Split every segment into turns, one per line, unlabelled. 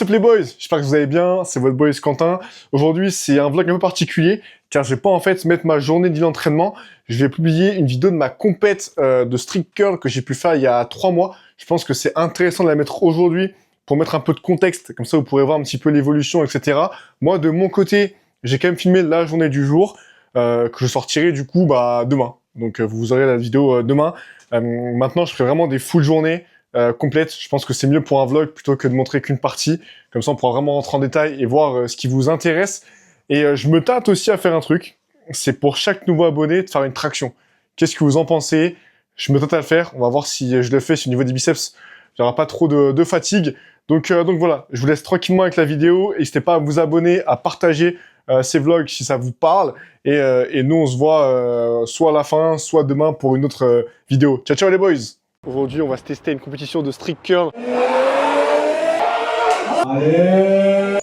What's up les boys? J'espère que vous allez bien, c'est votre boys Quentin. Aujourd'hui c'est un vlog un peu particulier car je vais pas en fait mettre ma journée d'entraînement. Je vais publier une vidéo de ma compète de strict curl que j'ai pu faire il y a 3 mois. Je pense que c'est intéressant de la mettre aujourd'hui pour mettre un peu de contexte, comme ça vous pourrez voir un petit peu l'évolution, etc. Moi de mon côté, j'ai quand même filmé la journée du jour que je sortirai du coup demain. Donc vous aurez la vidéo demain. Maintenant je ferai vraiment des full journées. Complète. Je pense que c'est mieux pour un vlog plutôt que de montrer qu'une partie. Comme ça, on pourra vraiment rentrer en détail et voir ce qui vous intéresse. Et je me tâte aussi à faire un truc. C'est pour chaque nouveau abonné de faire une traction. Qu'est-ce que vous en pensez? Je me tâte à le faire. On va voir si je le fais. Si au niveau des biceps, il n'y aura pas trop de fatigue. Donc voilà, je vous laisse tranquillement avec la vidéo. N'hésitez pas à vous abonner, à partager ces vlogs si ça vous parle. Et nous, on se voit soit à la fin, soit demain pour une autre vidéo. Ciao, ciao les boys! Aujourd'hui, on va se tester une compétition de strict curl. Allez,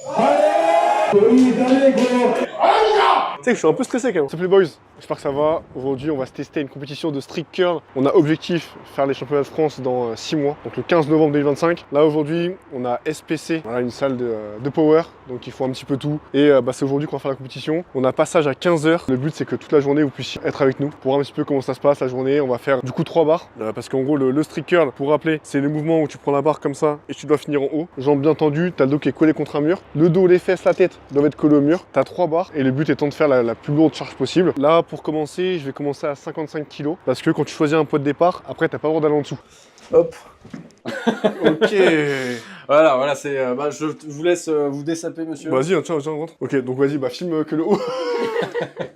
tu sais que je suis un peu stressé quand même. Salut les boys, j'espère que ça va. Aujourd'hui, on va se tester une compétition de strict curl. On a objectif faire les championnats de France dans 6 mois, donc le 15 novembre 2025. Là aujourd'hui, on a SPC, voilà, une salle de power, donc il faut un petit peu tout. Et c'est aujourd'hui qu'on va faire la compétition. On a passage à 15 h. Le but c'est que toute la journée vous puissiez être avec nous pour voir un petit peu comment ça se passe la journée. On va faire du coup 3 barres, parce qu'en gros le strict curl, pour rappeler, c'est le mouvement où tu prends la barre comme ça et tu dois finir en haut. Jambes bien tendues, t'as le dos qui est collé contre un mur. Le dos, les fesses, la tête doivent être collés au mur. T'as 3 barres et le but étant de faire la plus lourde charge possible. Là, pour commencer, je vais commencer à 55 kg parce que quand tu choisis un poids de départ, après, t'as pas le droit d'aller en dessous.
Hop.
Ok.
Voilà, c'est. Je vous laisse vous dessaper, monsieur.
Vas-y, tiens, rentre. Ok, donc vas-y, filme que le haut.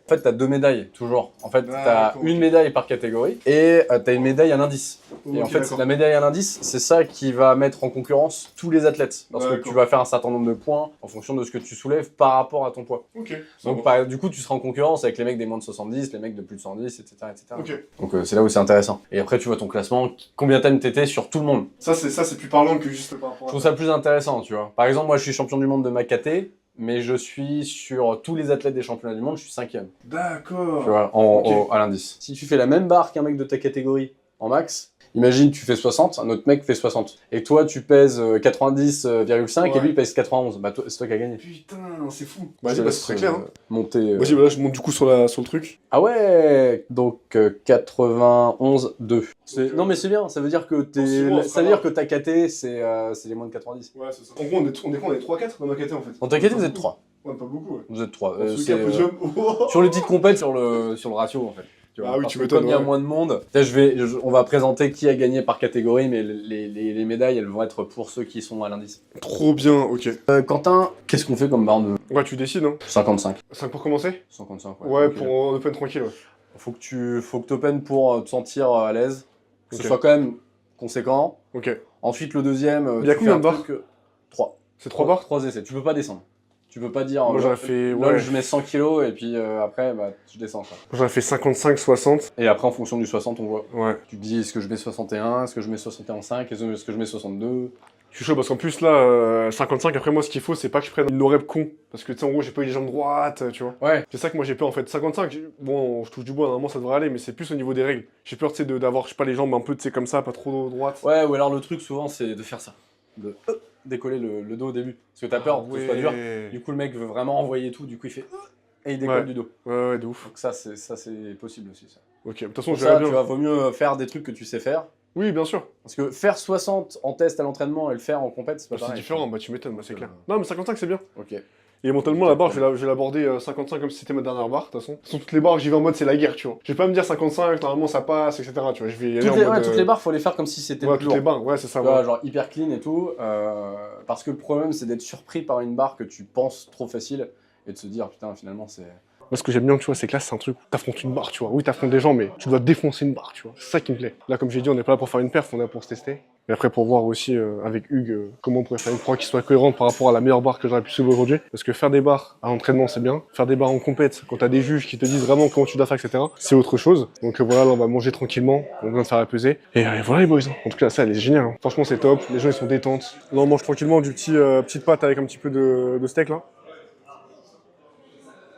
En fait, t'as 2 médailles, toujours. En fait, t'as une médaille par catégorie et t'as une médaille à l'indice. Et en fait, la médaille à l'indice, c'est ça qui va mettre en concurrence tous les athlètes. Parce que tu vas faire un certain nombre de points en fonction de ce que tu soulèves par rapport à ton poids.
Ok.
Donc, du coup, tu seras en concurrence avec les mecs des moins de 70, les mecs de plus de 110, etc.
Ok.
Donc, c'est là où c'est intéressant. Et après, tu vois ton classement, combien t'étais sur tout le monde.
Ça, c'est plus parlant que juste par rapport à...
Je trouve ça plus intéressant, tu vois. Par exemple, moi, je suis champion du monde de ma caté, mais je suis sur tous les athlètes des championnats du monde, je suis 5e.
D'accord.
Tu vois, à l'indice. Si tu fais la même barre qu'un mec de ta catégorie en max, imagine tu fais 60, un autre mec fait 60. Et toi, tu pèses 90,5 et lui il pèse 91. Bah, c'est toi qui as gagné.
Putain, c'est fou. Vas-y, c'est très clair. Hein.
Monter.
Vas-y, là, je monte du coup sur le truc.
Ah ouais. Donc 91,2. Non mais c'est bien, ça veut dire que ta KT c'est les moins de 90.
Ouais, c'est ça. En gros, on est quoi? On est 3-4 dans ma KT en fait.
Dans ta KT, vous êtes 3.
Ouais, pas beaucoup, ouais.
Vous êtes 3.
Sur
les petites compètes, sur le ratio en fait.
Ah oui, tu m'étonnes.
Comme il y a moins de monde, on va présenter qui a gagné par catégorie, mais les médailles, elles vont être pour ceux qui sont à l'indice.
Trop bien, ok.
Quentin, qu'est-ce qu'on fait comme barre de...
Ouais, tu décides, hein.
55.
5 pour commencer?
55,
ouais. Ouais, pour open tranquille, ouais.
Faut que t'open pour te sentir à l'aise, que ce soit quand même conséquent.
Ok.
Ensuite, le deuxième...
Il y a combien de barres?
3.
C'est 3 barres?
3 essais, tu peux pas descendre. Tu peux pas dire,
moi j'aurais fait,
là je mets 100 kg et puis après je descends. Quoi.
J'aurais fait 55, 60.
Et après en fonction du 60 on voit.
Ouais.
Tu te dis est-ce que je mets 61, est-ce que je mets 61,5, est-ce que je mets 62.
Je suis chaud parce qu'en plus là, 55, après moi ce qu'il faut c'est pas que je prenne une no-rep con. Parce que tu sais en gros j'ai pas eu les jambes droites, tu vois.
Ouais.
C'est ça que moi j'ai peur en fait. 55, bon je touche du bois, normalement ça devrait aller, mais c'est plus au niveau des règles. J'ai peur tu sais d'avoir, je sais pas, les jambes un peu tu sais comme ça, pas trop droites.
Ouais, ou alors le truc souvent c'est de faire ça. De décoller le dos au début. Parce que t'as peur que ce soit dur. Du coup le mec veut vraiment envoyer tout, du coup il fait et il décolle du dos.
Ouais, de ouf.
Donc ça c'est possible aussi ça.
Ok, de toute façon
je verrai bien. Tu vois, vaut mieux faire des trucs que tu sais faire.
Oui, bien sûr.
Parce que faire 60 en test à l'entraînement et le faire en compète, c'est pas pareil.
C'est différent, tu m'étonnes, c'est clair. Non mais 55 c'est bien.
Ok.
Et mentalement, la barre, je vais l'aborder 55 comme si c'était ma dernière barre, de toute façon. Toutes les barres, j'y vais en mode c'est la guerre, tu vois. Je vais pas me dire 55, normalement ça passe, etc. Tu vois, je vais y aller en mode...
toutes les barres, faut les faire comme si c'était
toutes les barres, ouais, c'est ça.
Ouais. Genre hyper clean et tout. Parce que le problème, c'est d'être surpris par une barre que tu penses trop facile et de se dire, putain, finalement, c'est...
Moi, ce que j'aime bien, tu vois, c'est que là, c'est un truc où t'affrontes une barre, tu vois. Oui, t'affrontes des gens, mais tu dois défoncer une barre, tu vois. C'est ça qui me plaît. Là, comme j'ai dit, on n'est pas là pour faire une perf, on est là pour se tester. Et après, pour voir aussi, avec Hugues, comment on pourrait faire une prog qui soit cohérente par rapport à la meilleure barre que j'aurais pu soulever aujourd'hui. Parce que faire des barres à l'entraînement, c'est bien. Faire des barres en compète, quand t'as des juges qui te disent vraiment comment tu dois faire, etc., c'est autre chose. Donc voilà, là, on va manger tranquillement. On vient de faire la pesée. Et voilà, les boys. En tout cas, ça, elle est géniale. Hein. Franchement, c'est top. Les gens, ils sont détentes. Là, on mange tranquillement du petite pâte avec un petit peu de steak, là.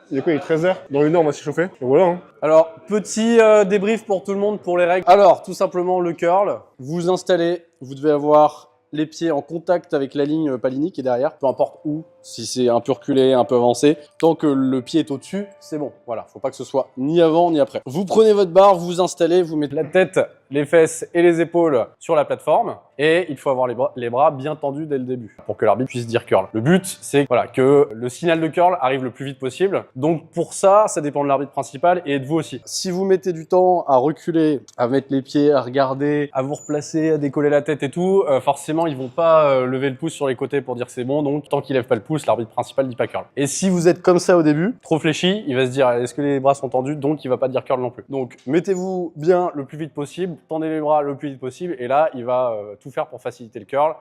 Il est quoi, il est 13h? Dans 1 heure, on va s'échauffer. Et voilà. Hein.
Alors, petit débrief pour tout le monde pour les règles. Alors, tout simplement, le curl. Vous installez, vous devez avoir les pieds en contact avec la ligne Palini qui est derrière, peu importe où, si c'est un peu reculé, un peu avancé, tant que le pied est au-dessus, c'est bon. Voilà, faut pas que ce soit ni avant ni après. Vous prenez votre barre, vous vous installez, vous mettez la tête, les fesses et les épaules sur la plateforme et il faut avoir les bras bien tendus dès le début pour que l'arbitre puisse dire curl. Le but, c'est voilà, que le signal de curl arrive le plus vite possible. Donc pour ça, ça dépend de l'arbitre principal et de vous aussi. Si vous mettez du temps à reculer, à mettre les pieds, à regarder, à vous replacer, à décoller la tête et tout, forcément, ils vont pas lever le pouce sur les côtés pour dire que c'est bon. Donc tant qu'ils lèvent pas le pouce, l'arbitre principal dit pas curl. Et si vous êtes comme ça au début, trop fléchi, il va se dire est-ce que les bras sont tendus, donc il va pas dire curl non plus. Donc mettez-vous bien le plus vite possible, tendez les bras le plus vite possible et là il va tout faire pour faciliter le curl.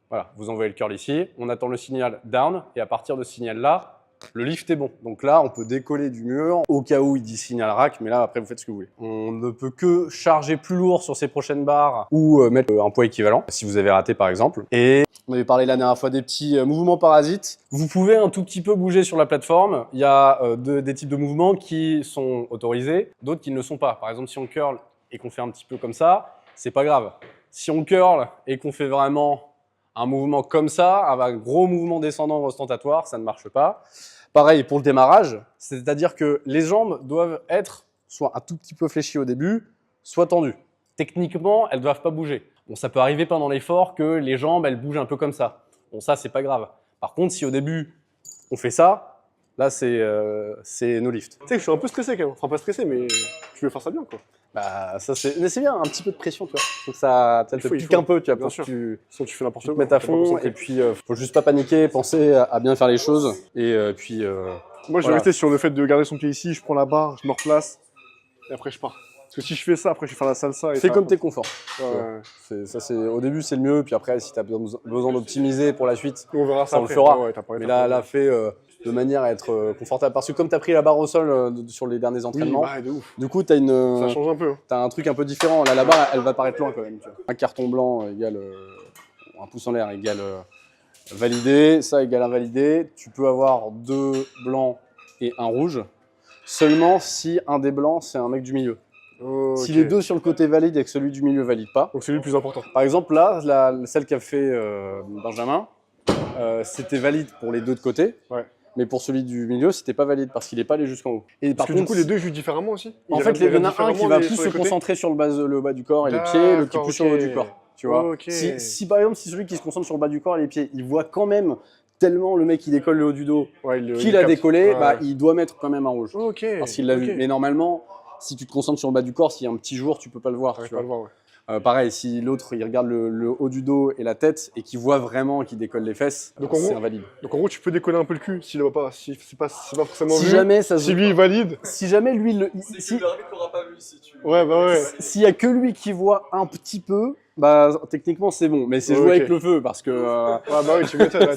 Voilà, vous envoyez le curl ici, on attend le signal down et à partir de ce signal là, le lift est bon. Donc là, on peut décoller du mur au cas où il dit signal rack, mais là, après, vous faites ce que vous voulez. On ne peut que charger plus lourd sur ces prochaines barres ou mettre un poids équivalent, si vous avez raté par exemple. Et on avait parlé la dernière fois des petits mouvements parasites. Vous pouvez un tout petit peu bouger sur la plateforme. Il y a des types de mouvements qui sont autorisés, d'autres qui ne le sont pas. Par exemple, si on curl et qu'on fait un petit peu comme ça, c'est pas grave. Si on curl et qu'on fait vraiment un mouvement comme ça, avec un gros mouvement descendant ostentatoire, ça ne marche pas. Pareil pour le démarrage, c'est-à-dire que les jambes doivent être soit un tout petit peu fléchies au début, soit tendues. Techniquement, elles ne doivent pas bouger. Bon, ça peut arriver pendant l'effort que les jambes, elles bougent un peu comme ça. Bon, ça, c'est pas grave. Par contre, si au début, on fait ça, là, c'est no lift.
Tu sais que je suis un peu stressé quand même. Enfin, pas stressé, mais tu veux faire ça bien, quoi.
Bah, ça c'est. Mais c'est bien, un petit peu de pression, tu vois. Faut que ça te pique un peu, tu vois, pour que
Sinon, tu fais n'importe quoi.
Te mettre à fond, et puis faut juste pas paniquer, penser à bien faire les choses, et puis.
Moi, je vais rester sur le fait de garder son pied ici, je prends la barre, je me replace, et après je pars. Parce que si je fais ça, après je vais faire la salsa.
Fais comme t'es confort.
Ouais.
Ça, au début, c'est le mieux, puis après, si t'as besoin d'optimiser pour la suite,
on verra ça
on le fera.
Ouais,
mais là, fais de manière à être confortable. Parce que comme tu as pris la barre au sol sur les derniers entraînements,
oui, de ouf.
Du coup, tu as
ça change un peu.
T'as un truc un peu différent. Là, la barre, elle va paraître loin quand même. Tu vois. Un carton blanc égale un pouce en l'air égale validé. Ça égale invalidé. Tu peux avoir 2 blancs et un rouge. Seulement si un des blancs, c'est un mec du milieu. Si les 2 sur le côté valident et que celui du milieu valide pas.
Donc c'est lui le plus important.
Par exemple, là, celle qu'a fait Benjamin, c'était valide pour les 2 de côté.
Ouais.
Mais pour celui du milieu, c'était pas valide parce qu'il n'est pas allé jusqu'en haut. Et
parce que du coup, les 2 jouent différemment aussi.
En fait, il y en a un qui va plus se concentrer sur le bas du corps et les pieds, l'autre qui est plus sur le haut du corps. Tu vois. Si par exemple, si celui qui se concentre sur le bas du corps et les pieds, il voit quand même tellement le mec qui décolle le haut du dos, qu'il a décollé, bah, il doit mettre quand même un rouge. Parce qu'il l'a vu. Mais normalement, si tu te concentres sur le bas du corps, s'il y a un petit jour, tu peux pas le voir. Tu vois. Pareil, si l'autre il regarde le haut du dos et la tête et qu'il voit vraiment qu'il décolle les fesses, c'est invalide.
Donc en gros, tu peux décoller un peu le cul s'il ne voit pas, si c'est pas forcément
si
vu.
Jamais ça
si lui il valide.
Si jamais lui
si l'arbitre n'aura pas vu, si tu.
Ouais, bah ouais.
S'il y a que lui qui voit un petit peu, bah techniquement c'est bon, mais c'est jouer avec le feu parce que.
Ouais, bah oui, tu m'étonnes.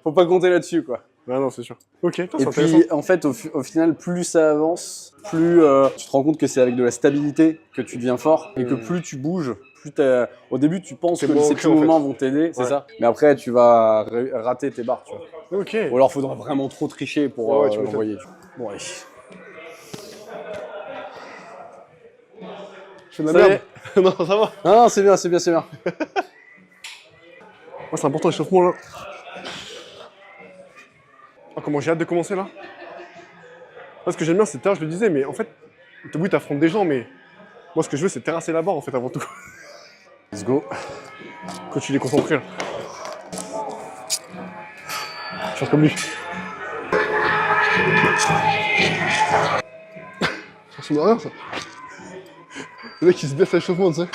Faut pas compter là-dessus quoi.
Non, c'est sûr. Ok,
et puis en fait, au final, plus ça avance, plus tu te rends compte que c'est avec de la stabilité que tu deviens fort et que plus tu bouges, plus au début tu penses que ces petits mouvements vont t'aider, c'est ça. Mais après tu vas rater tes barres, tu vois.
Ok.
Ou alors faudra vraiment trop tricher pour l'envoyer. Bon, allez.
Je fais de la merde. Non, ça va.
Non, c'est bien.
Moi, c'est important l'échauffement là. Oh, comment j'ai hâte de commencer là. Moi, ce que j'aime bien, c'est je le disais, mais en fait, oui, t'affrontes des gens, mais moi, ce que je veux, c'est terrasser la barre en fait avant tout.
Let's go.
Quand tu l'es concentré là. Faire comme lui. Ça ressemble à rien ça. Le mec il se blesse à l'échauffement, tu sais.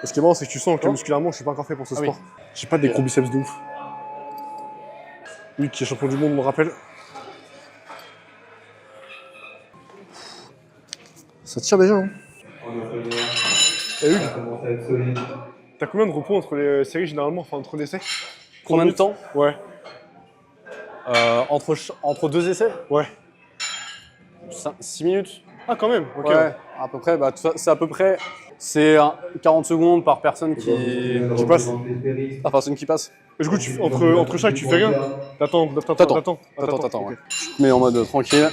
Ce qui est marrant, c'est que tu sens que musculairement, je suis pas encore fait pour ce sport. J'ai pas des gros biceps de ouf. Lui qui est champion du monde me rappelle. Ça tire déjà, hein. Et Hugues, t'as combien de repos entre les séries généralement, enfin entre l'essai?
Combien de temps?
Ouais.
Entre 2 essais?
Ouais.
6 minutes.
Ah, quand même. Ok.
Ouais, à peu près. Bah, c'est à peu près. C'est 40 secondes par personne qui
passe.
Par personne qui passe.
Et du coup, entre chaque, tu fais rien. T'attends.
Ouais. Tu te mets en mode tranquille.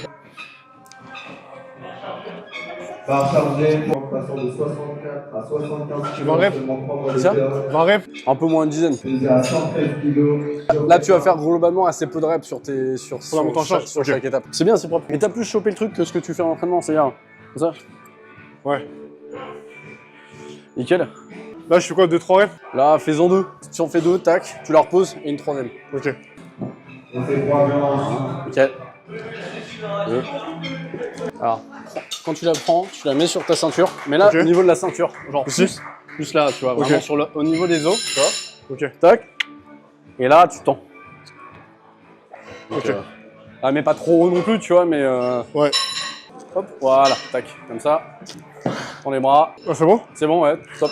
Barre chargée, passant de 64 à 75 kg.
20 reps.
C'est ça
20 reps.
Un peu moins une dizaine.
Pesé à 113 kg.
Là, tu vas faire globalement assez peu de reps sur tes sur,
la montée en charge.
sur
Ok.
chaque étape. C'est bien, c'est propre. Mais t'as plus chopé le truc que ce que tu fais en entraînement, c'est-à-dire comme ça.
Ouais.
Nickel.
Là, je fais quoi, 2-3 reps?
Là, fais-en deux. Si on fait deux, tac, tu la reposes et une troisième.
Ok.
Et c'est 3 violents.
Nickel. Deux. Alors, quand tu la prends, tu la mets sur ta ceinture. Mais là,
Ok.
au niveau de la ceinture, genre
Ici
plus là, tu vois, vraiment
Ok.
sur au niveau des os, tu vois.
Ok.
Tac. Et là, tu tends. Donc,
Ok.
ah, mais pas trop haut non plus, tu vois, mais
Ouais.
hop, voilà, tac, comme ça. Prends les bras.
Ah, c'est bon?
C'est bon, ouais, top.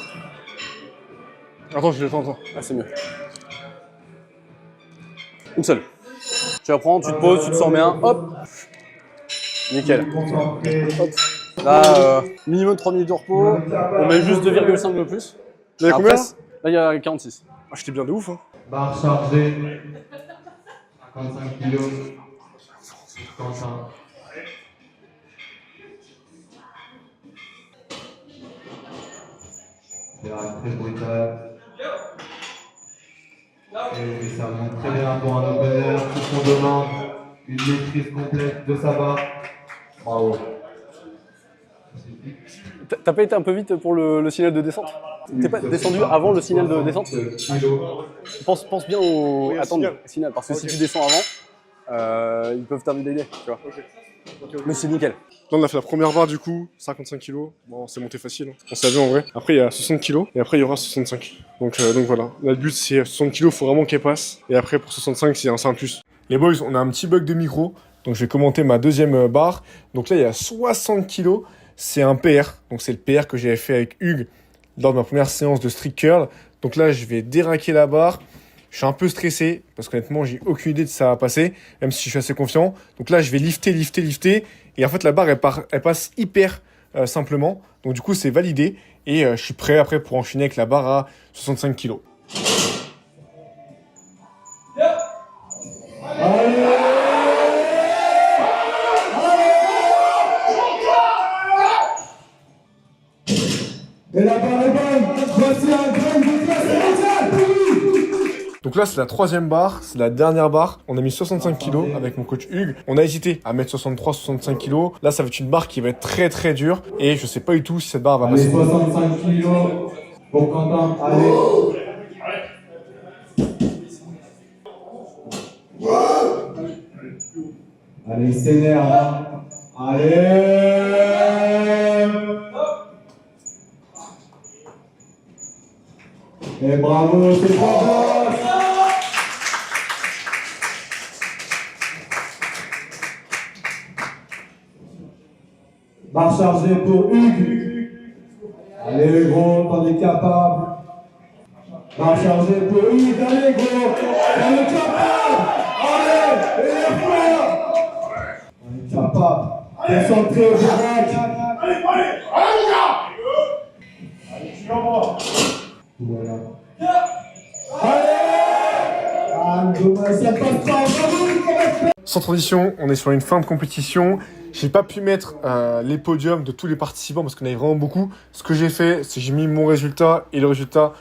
Attends, je descends, attends.
Ah, c'est mieux. Une seule. Tu la prends, tu te poses, tu te sens bien, hop. Nickel.
Concentré.
Là, minimum 3 minutes de repos. On met juste 2,5 de plus.
Il y a
Après,
combien?
là, il y a 46.
Ah, j'étais bien de ouf, hein.
Barre chargée. 55 kg. Quentin. C'est très brutal. Et ça monte très bien pour un opener. Tout ce qu'on demande, une maîtrise complète de sa barre. Bravo.
T'as pas été un peu vite pour le signal de descente? T'es pas descendu avant le signal de descente? Pense bien au
Oui, au
attendre,
signal.
parce que
Ok.
si tu descends avant, ils peuvent t'invalider, tu vois. Mais c'est nickel.
Là, on a fait la première barre du coup, 55 kg. Bon, c'est monté facile, hein. On s'est vu en vrai. Après, il y a 60 kg et après, il y aura 65. Donc voilà. Là, le but, c'est 60 kg, faut vraiment qu'elle passe. Et après, pour 65, c'est un plus. Les boys, on a un petit bug de micro. Donc, je vais commenter ma deuxième barre. Donc là, il y a 60 kg. C'est un PR. Donc, c'est le PR que j'avais fait avec Hugues lors de ma première séance de strict curl. Donc là, je vais déraquer la barre. Je suis un peu stressé parce qu'honnêtement, j'ai aucune idée de ça va passer, même si je suis assez confiant. Donc là, je vais lifter. Et en fait, la barre, elle passe hyper simplement. Donc du coup, c'est validé. Et je suis prêt après pour enchaîner avec la barre à 65 kg.
Et la barre est bonne. Voici un grain de classe mondiale pour lui.
Donc là, c'est la troisième barre, c'est la dernière barre. On a mis 65 kg avec mon coach Hugues. On a hésité à mettre 63-65 kg. Là, ça va être une barre qui va être très très dure. Et je sais pas du tout si cette barre va
Allez,
passer.
65 kg pour Quentin. Allez. Allez, il s'énerve. Hein. Allez. Et bravo, c'est pas bon. Barre chargée pour Hugues. Allez les gros, t'en es capable. Barre chargée pour Hugues, allez gros, t'en es capable. Allez, et la fois. On est capable. Concentré, Jacques. Voilà. Allez. Ah, dommage, ça passe pas. Bravo, Nicolas.
Sans transition, on est sur une fin de compétition. J'ai pas pu mettre les podiums de tous les participants parce qu'on avait vraiment beaucoup. Ce que j'ai fait, c'est que j'ai mis mon résultat et le résultat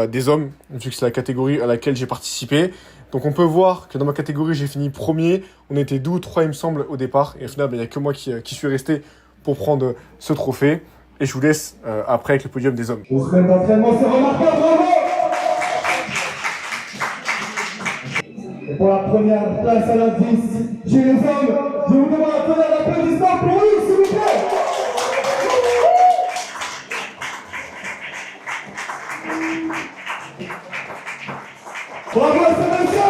des hommes, vu que c'est la catégorie à laquelle j'ai participé. Donc on peut voir que dans ma catégorie, j'ai fini premier. On était 2 ou 3, il me semble, au départ. Et au final, il n'y a que moi qui suis resté pour prendre ce trophée. Et je vous laisse après avec le podium des hommes.
Au semaine d'entraînement, c'est remarquable, bravo! Et pour la première place à l'indice, chez les hommes, je vous demande un tonnerre d'applaudissements pour eux, s'il vous plaît! Bravo à ce monsieur!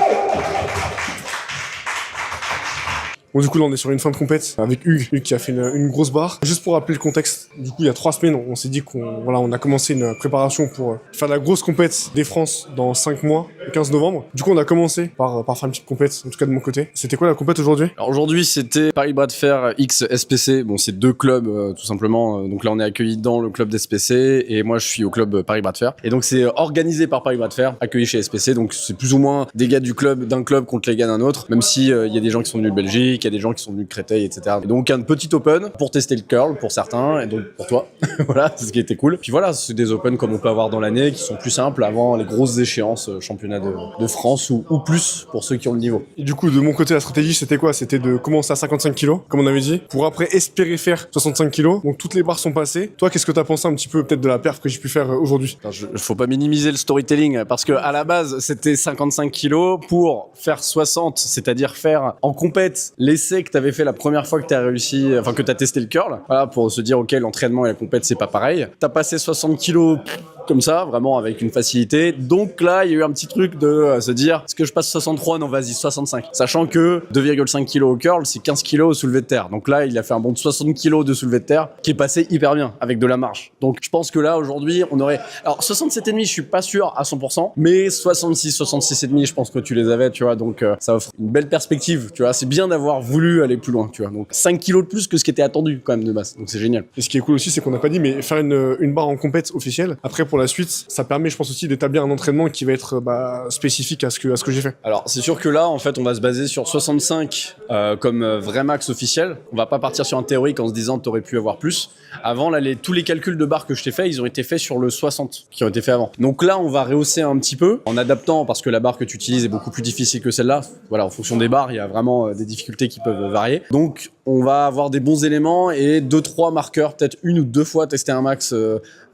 Bon, du coup, là, on est sur une fin de compète avec Hugues qui a fait une grosse barre. Juste pour rappeler le contexte, du coup, il y a 3 semaines, on s'est dit qu'on a commencé une préparation pour faire la grosse compète des France dans 5 mois. 15 novembre. Du coup, on a commencé par faire une petite compète, en tout cas de mon côté. C'était quoi la compète aujourd'hui?
Alors aujourd'hui, c'était Paris Bras de Fer X SPC. Bon, c'est 2 clubs tout simplement. Donc là, on est accueilli dans le club d'SPC et moi, je suis au club Paris Bras de Fer. Et donc c'est organisé par Paris Bras de Fer, accueilli chez SPC. Donc c'est plus ou moins des gars d'un club contre les gars d'un autre, même si il y a des gens qui sont venus de Belgique, il y a des gens qui sont venus de Créteil, etc. Et donc un petit open pour tester le curl pour certains et donc pour toi. Voilà, c'est ce qui était cool. Puis voilà, c'est des open comme on peut avoir dans l'année qui sont plus simples avant les grosses échéances championnat de France ou plus pour ceux qui ont le niveau.
Et du coup, de mon côté, la stratégie, c'était quoi? C'était de commencer à 55 kilos, comme on avait dit, pour après espérer faire 65 kilos. Donc toutes les barres sont passées. Toi, qu'est-ce que t'as pensé un petit peu peut-être de la perf que j'ai pu faire aujourd'hui?
Faut pas minimiser le storytelling parce que à la base, c'était 55 kilos pour faire 60, c'est-à-dire faire en compète l'essai que t'avais fait la première fois que t'as réussi, enfin que t'as testé le curl. Voilà, pour se dire, ok, l'entraînement et la compète, c'est pas pareil. T'as passé 60 kilos comme ça, vraiment avec une facilité. Donc là, il y a eu un petit truc de se dire, est-ce que je passe 63? Non, vas-y, 65. Sachant que 2,5 kilos au curl, c'est 15 kilos au soulevé de terre. Donc là, il a fait un bond de 60 kilos de soulevé de terre qui est passé hyper bien avec de la marge. Donc je pense que là, aujourd'hui, on aurait... Alors 67,5, je suis pas sûr à 100%, mais 66, 66,5, je pense que tu les avais, tu vois. Donc ça offre une belle perspective, tu vois. C'est bien d'avoir voulu aller plus loin, tu vois. Donc 5 kilos de plus que ce qui était attendu quand même de base. Donc c'est génial.
Et ce qui est cool aussi, c'est qu'on n'a pas dit, mais faire une barre en compète officielle, après pour la suite, ça permet, je pense aussi, d'établir un entraînement qui va être spécifique à ce que j'ai fait.
Alors c'est sûr que là, en fait, on va se baser sur 65 comme vrai max officiel. On va pas partir sur un théorique en se disant t'aurais pu avoir plus. Avant, là, tous les calculs de barres que je t'ai fait, ils ont été faits sur le 60 qui ont été faits avant. Donc là, on va rehausser un petit peu en adaptant parce que la barre que tu utilises est beaucoup plus difficile que celle-là. Voilà, en fonction des barres, il y a vraiment des difficultés qui peuvent varier. Donc on va avoir des bons éléments et 2-3 marqueurs, peut-être 1 ou 2 fois tester un max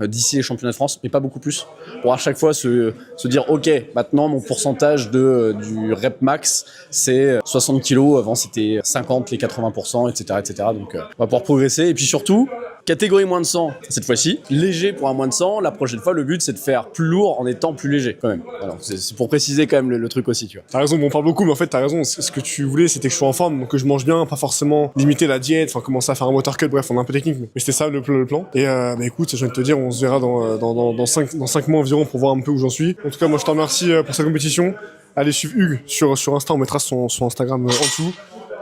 d'ici les championnats de France, mais pas beaucoup plus. Pour à chaque fois se dire, ok, maintenant mon pourcentage du rep max, c'est 60 kilos. Avant, c'était 50, les 80%, etc., etc. Donc on va pouvoir progresser. Et puis surtout, catégorie moins de 100, cette fois-ci. Léger pour un moins de 100. La prochaine fois, le but, c'est de faire plus lourd en étant plus léger, quand même. Alors, c'est pour préciser quand même le truc aussi, tu vois.
T'as raison, bon, on parle beaucoup, mais en fait, t'as raison. Ce que tu voulais, c'était que je sois en forme, donc que je mange bien, pas forcément limiter la diète, enfin, commencer à faire un water cut, bref, on est un peu technique, mais c'était ça le plan. Et, bah, écoute, j'ai envie de te dire, on se verra dans 5 mois environ pour voir un peu où j'en suis. En tout cas, moi, je te remercie pour cette compétition. Allez suivre Hugues sur Insta, on mettra son Instagram en dessous.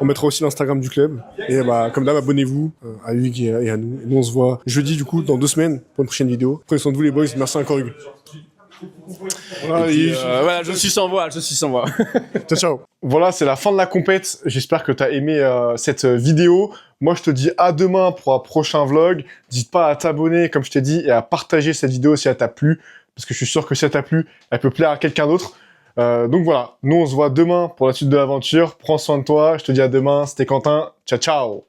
On mettra aussi l'Instagram du club. Et bah, comme d'hab, abonnez-vous à Hugues et à nous. Et nous, on se voit jeudi, du coup, dans 2 semaines, pour une prochaine vidéo. Prenez soin de vous, les boys. Merci encore, Hugues.
Voilà, voilà, je suis sans voix.
Ciao, ciao. Voilà, c'est la fin de la compète. J'espère que t'as aimé cette vidéo. Moi, je te dis à demain pour un prochain vlog. N'hésite pas à t'abonner, comme je t'ai dit, et à partager cette vidéo si elle t'a plu. Parce que je suis sûr que si elle t'a plu, elle peut plaire à quelqu'un d'autre. Donc voilà, nous on se voit demain pour la suite de l'aventure. Prends soin de toi, je te dis à demain. C'était Quentin. Ciao, ciao.